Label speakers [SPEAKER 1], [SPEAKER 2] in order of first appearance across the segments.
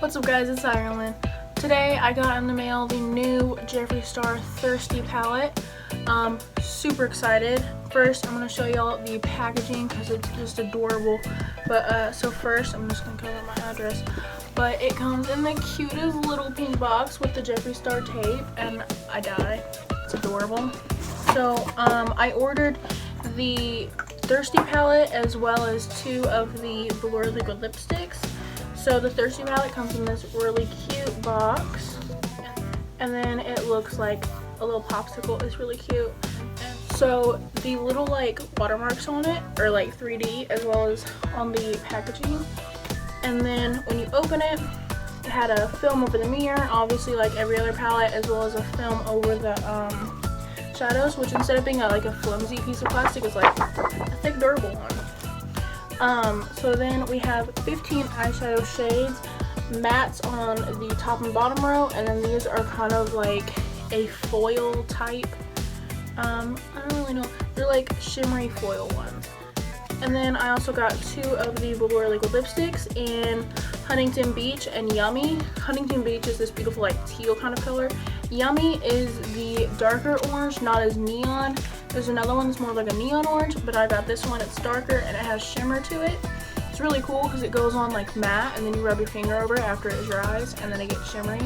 [SPEAKER 1] What's up guys, it's Ireland. Today I got in the mail the new Jeffree Star Thirsty palette. Super excited. First I'm going to show y'all the packaging because it's just adorable. But so first I'm just going to cover my address. But it comes in the cutest little pink box with the Jeffree Star tape and I die. It's adorable. So I ordered the Thirsty palette as well as 2 of the Blur Liquid lipsticks. So the Thirsty palette comes in this really cute box, and then it looks like a little popsicle. It's really cute. So the little like watermarks on it are like 3D as well as on the packaging. And then when you open it, it had a film over the mirror, obviously like every other palette, as well as a film over the shadows, which instead of being like a flimsy piece of plastic is like a thick durable one. So then we have 15 eyeshadow shades, mattes on the top and bottom row, and then these are kind of like a foil type. I don't really know, they're like shimmery foil ones. And then I also got 2 of the Blur Liquid lipsticks in Huntington Beach and Yummy. Huntington Beach is this beautiful like teal kind of color. Yummy is the darker orange, not as neon. There's another one that's more like a neon orange, but I got this one, it's darker and it has shimmer to it. It's really cool because it goes on like matte and then you rub your finger over it after it dries and then it gets shimmery.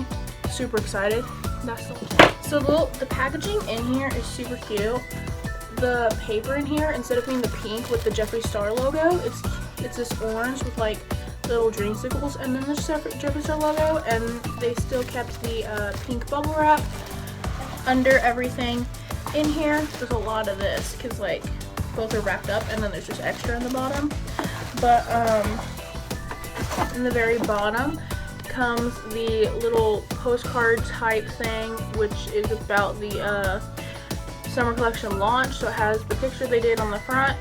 [SPEAKER 1] Super excited. That's so the packaging in here is super cute. The paper in here, instead of being the pink with the Jeffree Star logo, it's this orange with like little dreamsicles, and then the Jeffree Star logo, and they still kept the pink bubble wrap under everything. In here, there's a lot of this because like both are wrapped up, and then there's just extra in the bottom. But in the very bottom comes the little postcard type thing, which is about the summer collection launch. So it has the picture they did on the front,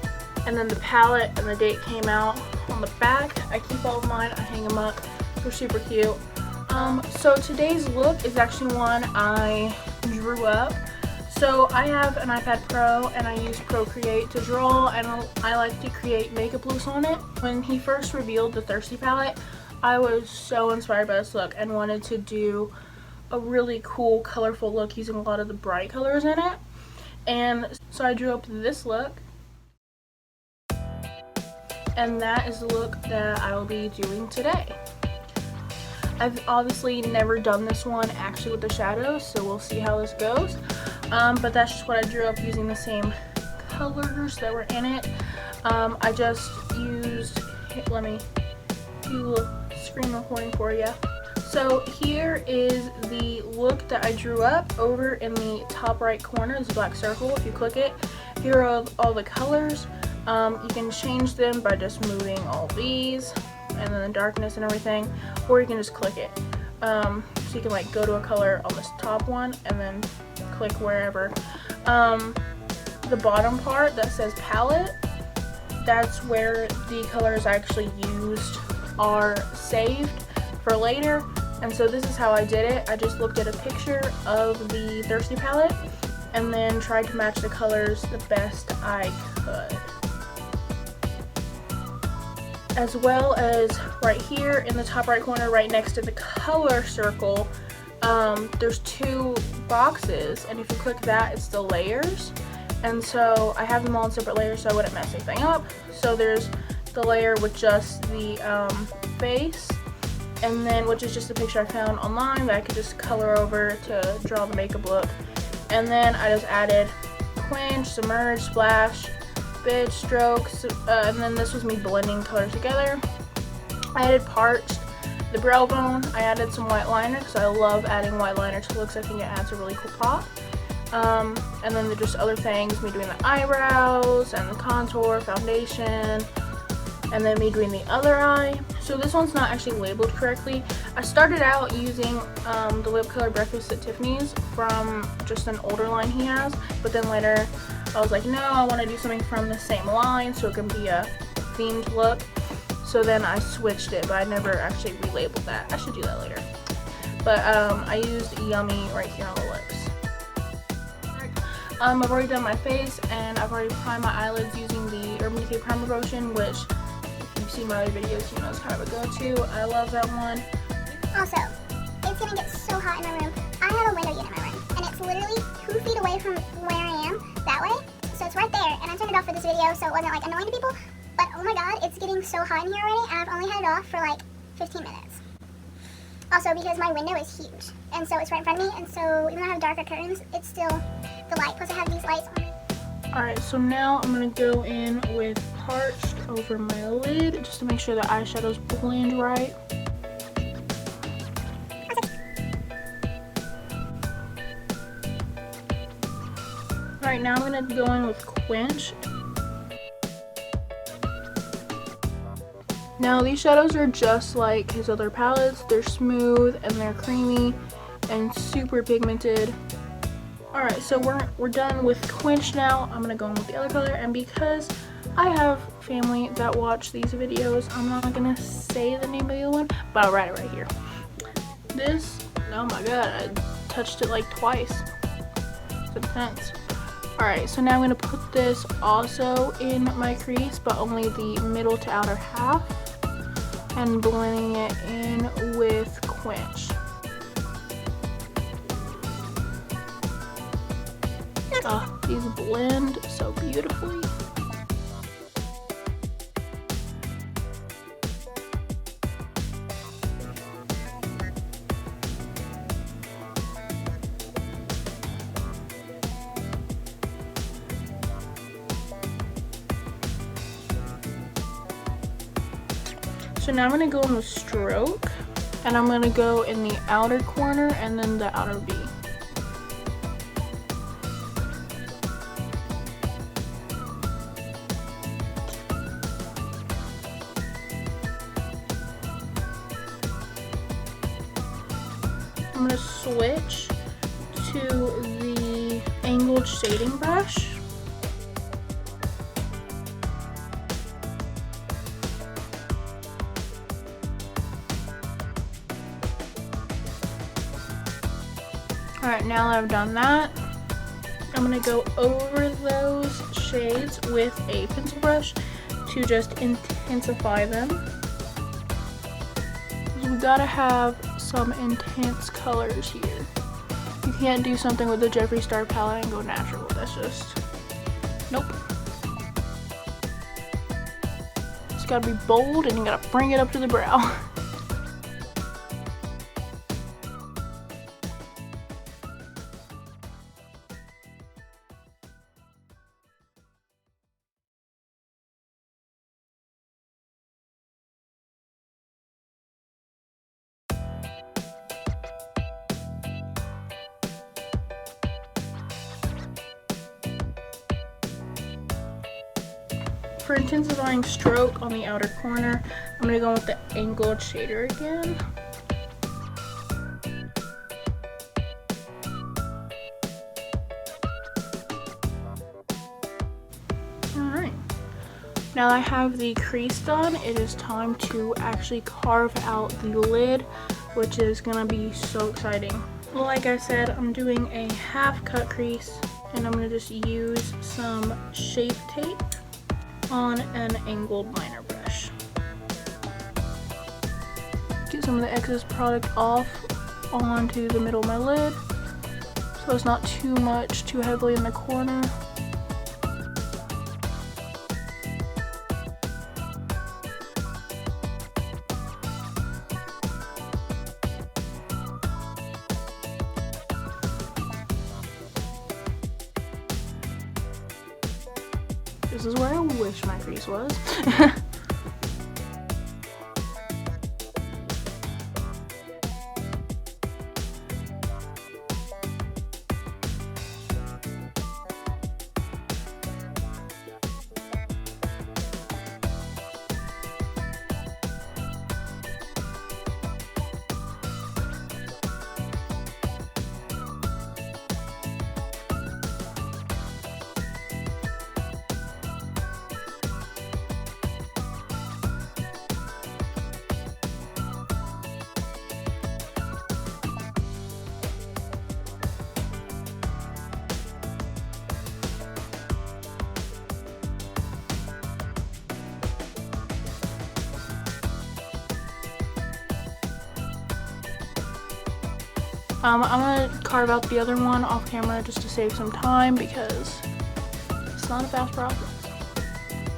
[SPEAKER 1] and then the palette and the date came out on the back. I keep all of mine, I hang them up. They're super cute. So today's look is actually one I drew up. So I have an iPad Pro and I use Procreate to draw, and I like to create makeup looks on it. When he first revealed the Thirsty palette, I was so inspired by this look and wanted to do a really cool colorful look using a lot of the bright colors in it. And so I drew up this look, and that is the look that I will be doing today. I've obviously never done this one actually with the shadows, so we'll see how this goes. But that's just what I drew up using the same colors that were in it. I just used, let me do a screen recording for you. So here is the look that I drew up. Over in the top right corner is a black circle. If you click it, here are all the colors. You can change them by just moving all these and then the darkness and everything, or you can just click it. So you can like go to a color on this top one and then click wherever. The bottom part that says palette, that's where the colors I actually used are saved for later. And so this is how I did it. I just looked at a picture of the Thirsty palette and then tried to match the colors the best I could. As well as right here in the top right corner, right next to the color circle, there's 2 boxes, and if you click that, it's the layers. And so I have them all in separate layers so I wouldn't mess anything up. So there's the layer with just the face, and then which is just a picture I found online that I could just color over to draw the makeup look. And then I just added quench, submerge, splash, bid, strokes, and then this was me blending colors together. I added parched, the brow bone. I added some white liner because I love adding white liner to looks. I think it adds a really cool pop. And then there's just other things, me doing the eyebrows and the contour, foundation, and then me doing the other eye. So this one's not actually labeled correctly. I started out using the lip color Breakfast at Tiffany's from just an older line he has, but then later I was like, no, I want to do something from the same line so it can be a themed look. So then I switched it, but I never actually relabeled that. I should do that later. But I used Yummy right here on the lips. I've already done my face, and I've already primed my eyelids using the Urban Decay Primer Potion, which if you've seen my other videos, you know it's kind of a go-to. I love that one.
[SPEAKER 2] Also, it's gonna get so hot in my room. I have a window unit in my room, and it's literally 2 feet away from where I am, that way. So it's right there, and I turned it off for this video so it wasn't like annoying to people. But oh my god, it's getting so hot in here already, and I've only had it off for like 15 minutes. Also, because my window is huge, and so it's right in front of me, and so even though I have darker curtains, it's still the light. Plus I have these lights on it.
[SPEAKER 1] Alright, so now I'm going to go in with Parched over my lid just to make sure the eyeshadows blend right. Alright, now I'm going to go in with Quench. Now these shadows are just like his other palettes. They're smooth and they're creamy and super pigmented. Alright, so we're done with Quench now. I'm going to go in with the other color, and because I have family that watch these videos, I'm not going to say the name of the other one, but I'll write it right here. This, oh my god, I touched it like twice. It's intense. Alright, so now I'm going to put this also in my crease, but only the middle to outer half, and blending it in with Quench. Oh, these blend so beautifully. So now I'm going to go in with Stroke, and I'm going to go in the outer corner and then the outer V. I'm going to switch to the angled shading brush. Alright, now that I've done that, I'm going to go over those shades with a pencil brush to just intensify them. We gotta have some intense colors here. You can't do something with the Jeffree Star palette and go natural. That's just, nope. It's gotta be bold and you gotta bring it up to the brow. For intensifying Stroke on the outer corner, I'm going to go with the angled shader again. Alright, now that I have the crease done, it is time to actually carve out the lid, which is going to be so exciting. Like I said, I'm doing a half cut crease, and I'm going to just use some Shape Tape on an angled liner brush. Get some of the excess product off onto the middle of my lid so it's not too much too heavily in the corner. This is where I wish my crease was. I'm gonna carve out the other one off camera just to save some time because it's not a fast process.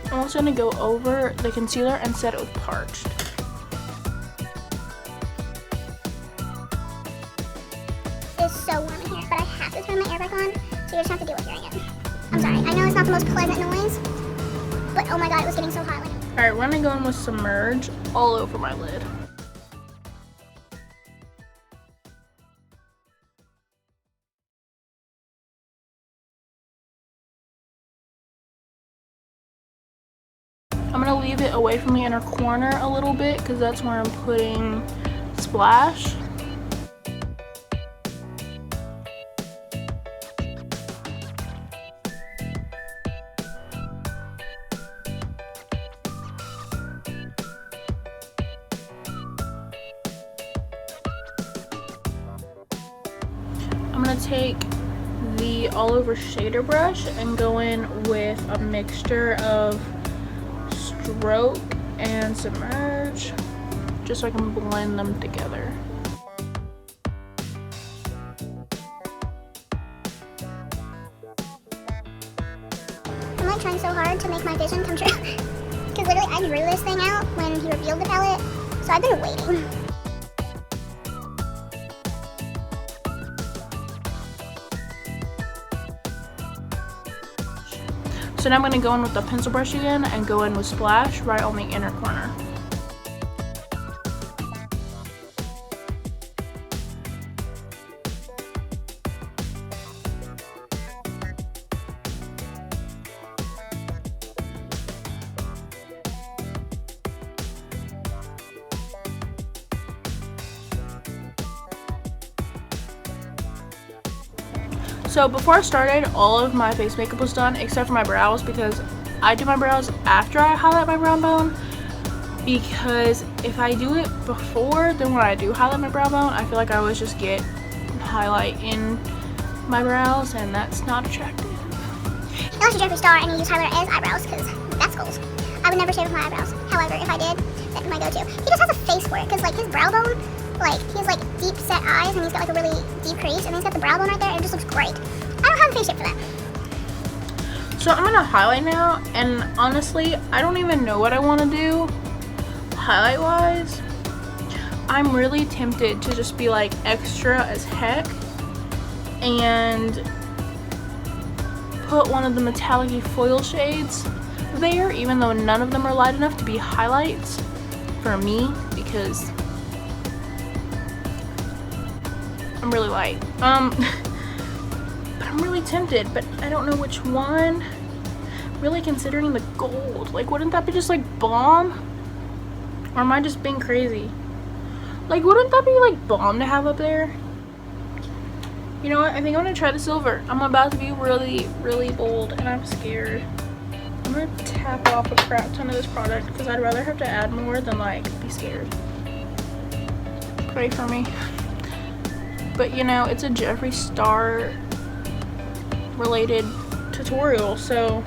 [SPEAKER 1] I'm also gonna go over the concealer and set it with Parched.
[SPEAKER 2] It's so warm in here, but I have to turn my air back on, so you just have to deal with hearing it. I'm sorry, I know it's not the most pleasant noise, but oh my god, it was getting so hot.
[SPEAKER 1] Alright, we're gonna go in with Submerge all over my lid. I'm gonna leave it away from the inner corner a little bit because that's where I'm putting Splash. I'm gonna take the all over shader brush and go in with a mixture of Stroke and Submerge just so I can blend them together.
[SPEAKER 2] I'm like trying so hard to make my vision come true because literally I drew this thing out when he revealed the palette, so I've been waiting.
[SPEAKER 1] So now I'm going to go in with the pencil brush again and go in with Splash right on the inner corner. So before I started, all of my face makeup was done except for my brows because I do my brows after I highlight my brow bone, because if I do it before, then when I do highlight my brow bone, I feel like I always just get highlight in my brows and that's not attractive.
[SPEAKER 2] Unless you're Jeffree Star and you use highlighter as eyebrows, because that's goals. I would never shave my eyebrows. However, if I did, that'd be my go-to. He just has a face for it because like his brow bone, like he has like deep set eyes and he's got like a really deep crease and he's got the brow bone right there and it just looks great. I don't have a face shape for that.
[SPEAKER 1] So I'm gonna highlight now, and honestly, I don't even know what I want to do highlight wise. I'm really tempted to just be like extra as heck and put one of the metallic foil shades there, even though none of them are light enough to be highlights for me because I'm really light. But I'm really tempted, but I don't know which one. Really considering the gold. Like, wouldn't that be just like bomb? Or am I just being crazy? Like, wouldn't that be like bomb to have up there? You know what? I think I'm gonna try the silver. I'm about to be really, really bold and I'm scared. I'm gonna tap off a crap ton of this product because I'd rather have to add more than like be scared. Pray for me. But you know, it's a Jeffree Star related tutorial, so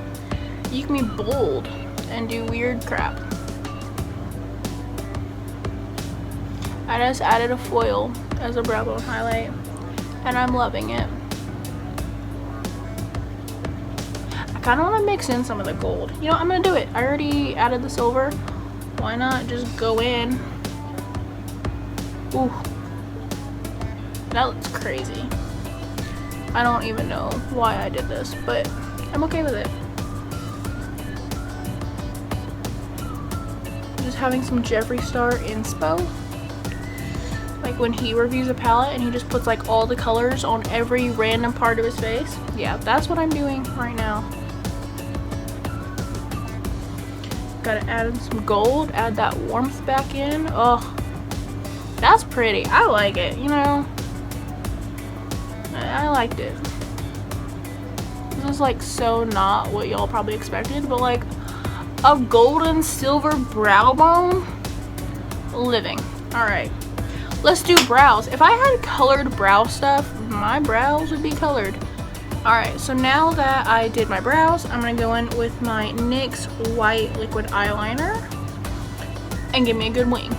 [SPEAKER 1] you can be bold and do weird crap. I just added a foil as a brow bone highlight and I'm loving it. I kind of want to mix in some of the gold. You know, I'm gonna do it. I already added the silver. Why not just go in? Ooh, that looks crazy. I don't even know why I did this, but I'm okay with it. Just having some Jeffree Star inspo. Like when he reviews a palette and he just puts like all the colors on every random part of his face. Yeah, that's what I'm doing right now. Gotta add in some gold, add that warmth back in. Oh, that's pretty. I like it, you know. I liked it. This is like so not what y'all probably expected, but like a golden silver brow bone. Living. Alright. Let's do brows. If I had colored brow stuff, my brows would be colored. Alright, so now that I did my brows, I'm gonna go in with my NYX white liquid eyeliner and give me a good wing.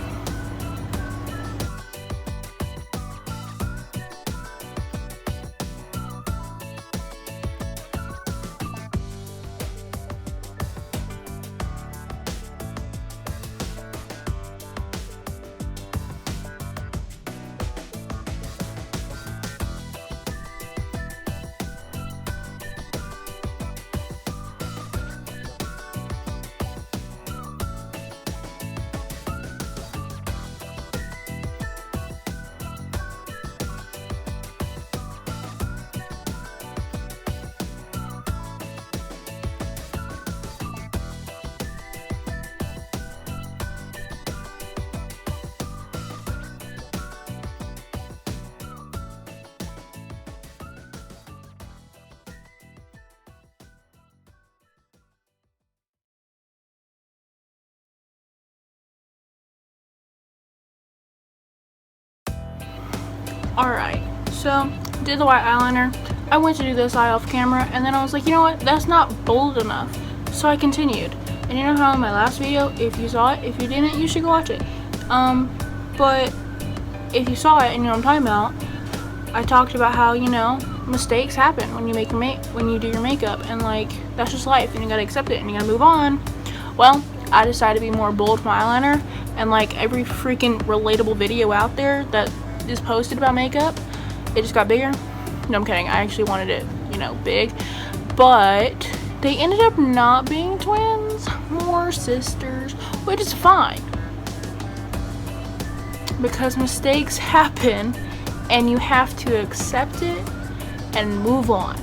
[SPEAKER 1] Alright, so did the white eyeliner. I went to do this eye off camera, and then I was like, you know what, that's not bold enough. So I continued. And you know how in my last video, if you saw it, if you didn't, you should go watch it. But if you saw it and you know what I'm talking about, I talked about how, you know, mistakes happen when you when you do your makeup, and like that's just life, and you gotta accept it and you gotta move on. Well, I decided to be more bold with my eyeliner, and like every freaking relatable video out there that is posted about makeup, it just got bigger. No, I'm kidding. I actually wanted it, you know, big, but they ended up not being twins, more sisters, which is fine because mistakes happen and you have to accept it and move on.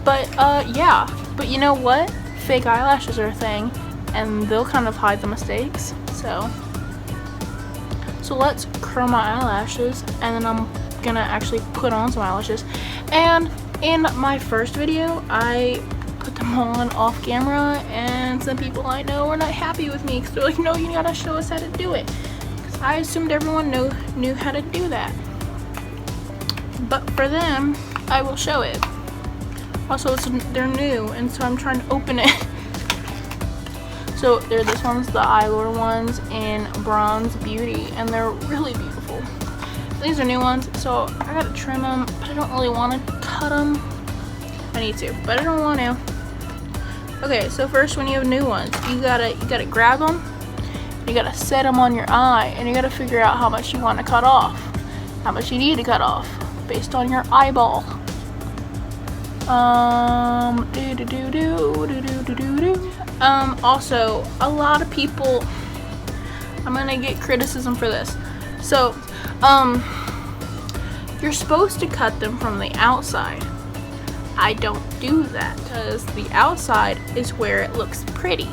[SPEAKER 1] But yeah, but you know what, fake eyelashes are a thing, and they'll kind of hide the mistakes. So let's curl my eyelashes, and then I'm gonna actually put on some eyelashes. And in my first video, I put them on off camera, and some people I know are not happy with me because they're like, no, you gotta show us how to do it. Because I assumed everyone knew how to do that. But for them, I will show it. Also, they're new, and so I'm trying to open it. So this one's the Eyelure ones in Bronze Beauty, and they're really beautiful. These are new ones, so I gotta trim them, but I don't really want to cut them. I need to, but I don't want to. Okay, so first, when you have new ones, you gotta grab them, you gotta set them on your eye, and you gotta figure out how much you want to cut off, how much you need to cut off, based on your eyeball. Also, a lot of people, I'm gonna get criticism for this. So, you're supposed to cut them from the outside. I don't do that because the outside is where it looks pretty.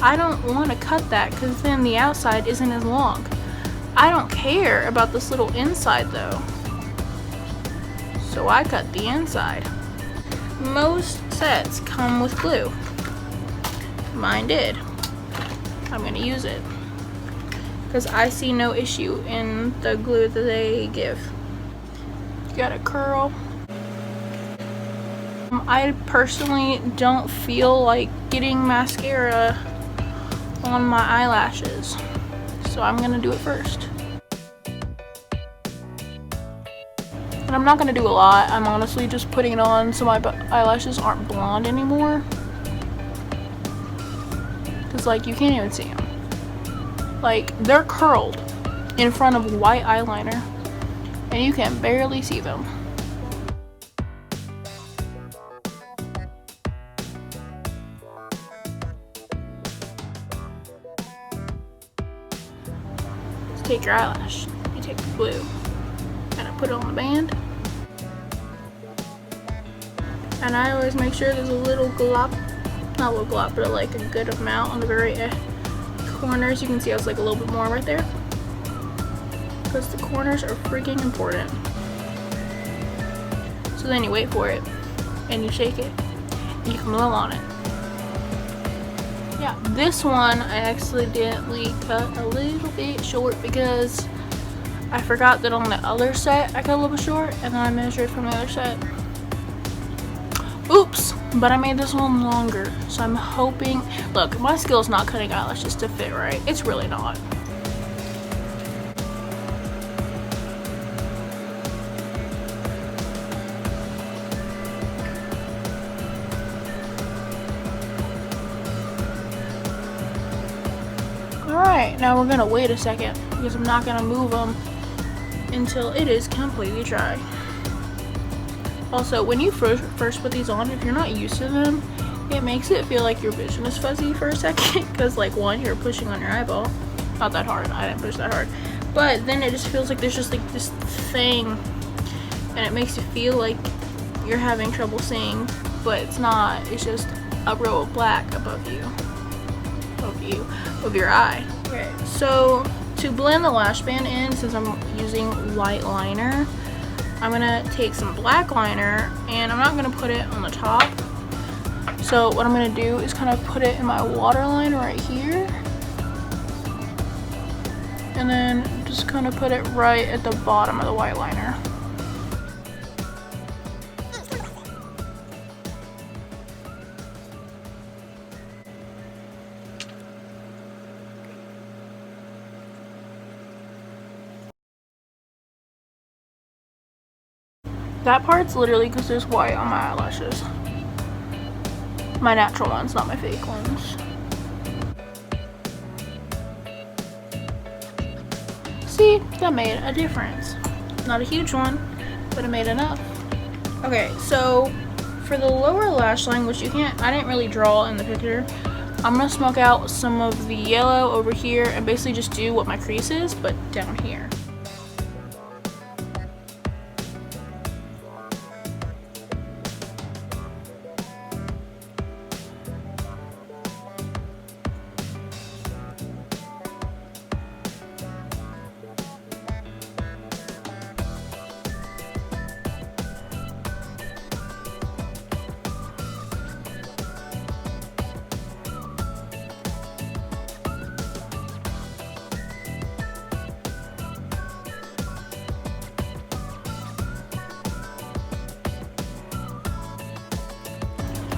[SPEAKER 1] I don't want to cut that because then the outside isn't as long. I don't care about this little inside though. So I cut the inside. Most sets come with glue. Mine did. I'm gonna use it because I see no issue in the glue that they give. You gotta curl. I personally don't feel like getting mascara on my eyelashes, so I'm gonna do it first. And I'm not gonna do a lot. I'm honestly just putting it on so my eyelashes aren't blonde anymore. Cause like you can't even see them. Like they're curled in front of white eyeliner, and you can barely see them. Let's take your eyelash. You take the glue. And I put it on the band, and I always make sure there's a little glop, not a little glop, but like a good amount on the very corners. You can see I was like a little bit more right there because the corners are freaking important. So then you wait for it and you shake it and you can blow on it. Yeah, this one I accidentally cut a little bit short because I forgot that on the other set I cut a little bit short, and then I measured from the other set. Oops! But I made this one longer, so I'm hoping. Look, my skill is not cutting eyelashes to fit right. It's really not. Alright, now we're gonna wait a second because I'm not gonna move them until it is completely dry. Also, when you first put these on, if you're not used to them, it makes it feel like your vision is fuzzy for a second because like one, you're pushing on your eyeball. Not that hard, I didn't push that hard. But then it just feels like there's just like this thing, and it makes you feel like you're having trouble seeing, but it's not. It's just a row of black above your eye. Okay, so to blend the lash band in, since I'm using white liner, I'm gonna take some black liner, and I'm not gonna put it on the top. So what I'm gonna do is kind of put it in my waterline right here, and then just kind of put it right at the bottom of the white liner. That part's literally because there's white on my eyelashes. My natural ones, not my fake ones. See, that made a difference. Not a huge one, but it made enough. Okay, so for the lower lash line, which I didn't really draw in the picture, I'm gonna smoke out some of the yellow over here and basically just do what my crease is, but down here.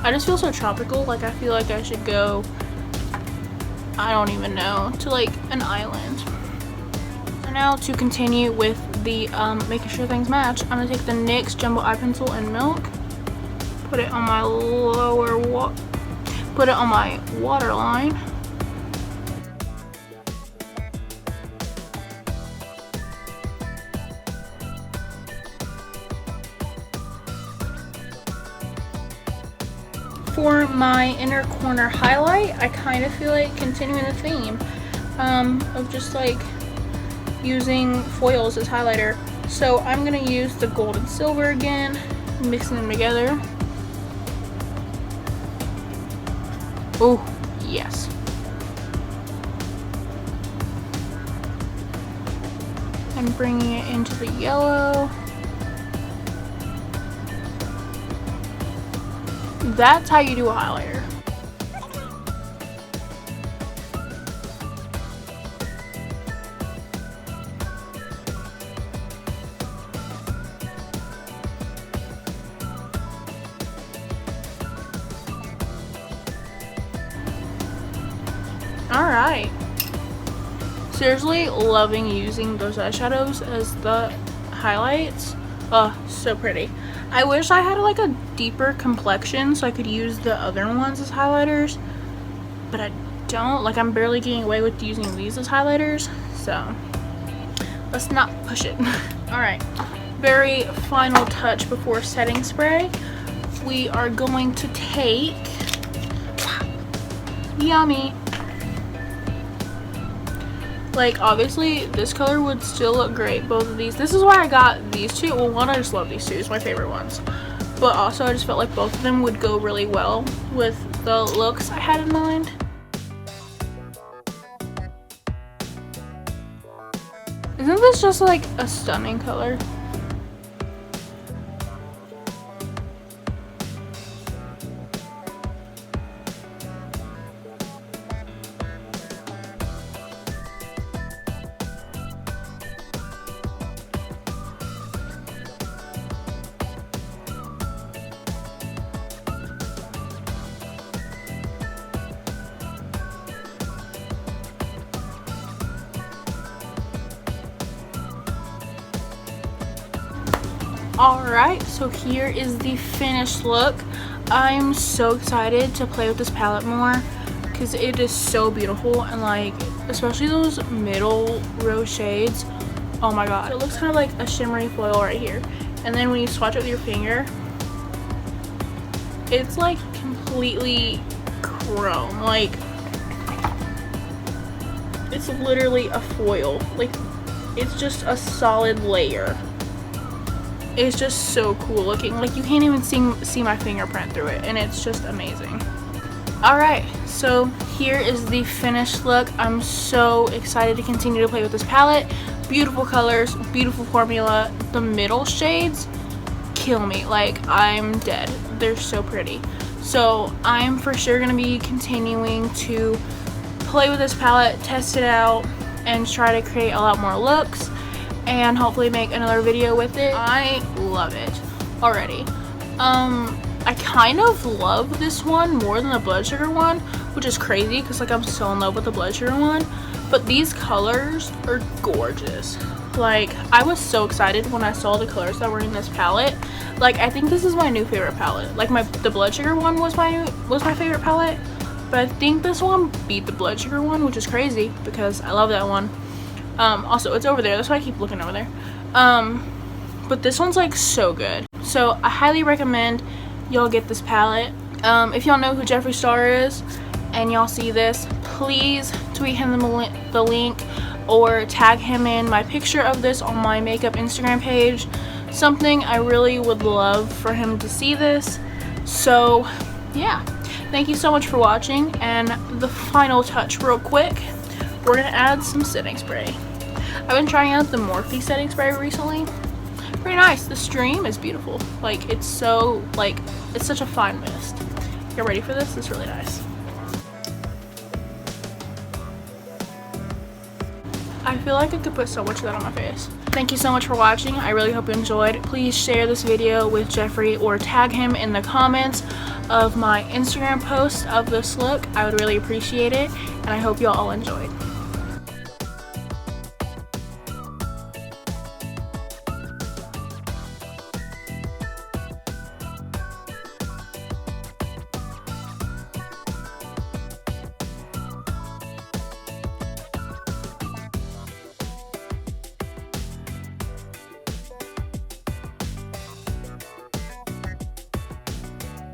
[SPEAKER 1] I just feel so tropical, like I feel like I should go, I don't even know, to like an island. And now to continue with the making sure things match, I'm gonna take the NYX Jumbo Eye Pencil in Milk, put it on my put it on my waterline. For my inner corner highlight, I kind of feel like continuing the theme of just like using foils as highlighter. So I'm gonna use the gold and silver again, mixing them together. Oh, yes. And bringing it into the yellow. That's how you do a highlighter. Alright. Seriously loving using those eyeshadows as the highlights. Oh, so pretty. I wish I had like a deeper complexion so I could use the other ones as highlighters, but I don't. Like, I'm barely getting away with using these as highlighters, so let's not push it. Alright, very final touch before setting spray. We are going to take, yummy, like obviously this color would still look great, both of these. This is why I got these two. Well, one, I just love these two, it's my favorite ones, but also I just felt like both of them would go really well with the looks I had in mind. Isn't this just like a stunning color? Alright, so here is the finished look. I'm so excited to play with this palette more because it is so beautiful, and like especially those middle row shades, oh my god. It looks kind of like a shimmery foil right here, and then when you swatch it with your finger, it's like completely chrome. Like, it's literally a foil. Like, it's just a solid layer. It's just so cool looking. Like, you can't even see my fingerprint through it, and it's just amazing. Alright, so here is the finished look. I'm so excited to continue to play with this palette. Beautiful colors, beautiful formula. The middle shades kill me. Like, I'm dead. They're so pretty. So I'm for sure going to be continuing to play with this palette, test it out, and try to create a lot more looks and hopefully make another video with it. I love it already. I kind of love this one more than the blood sugar one, which is crazy because like I'm so in love with the blood sugar one, but these colors are gorgeous. Like, I was so excited when I saw the colors that were in this palette. Like, I think this is my new favorite palette. Like, the blood sugar one was my favorite palette, but I think this one beat the blood sugar one, which is crazy because I love that one. Also, it's over there, that's why I keep looking over there. But this one's like so good. So I highly recommend y'all get this palette. If y'all know who Jeffree Star is and y'all see this, please tweet him the link or tag him in my picture of this on my makeup Instagram page. Something I really would love for him to see this. So yeah, thank you so much for watching. And the final touch real quick, we're gonna add some setting spray. I've been trying out the Morphe setting spray recently. Pretty nice. The stream is beautiful. Like, it's so, like, it's such a fine mist. You ready for this? It's really nice. I feel like I could put so much of that on my face. Thank you so much for watching. I really hope you enjoyed. Please share this video with Jeffree or tag him in the comments of my Instagram post of this look. I would really appreciate it, and I hope y'all all enjoyed.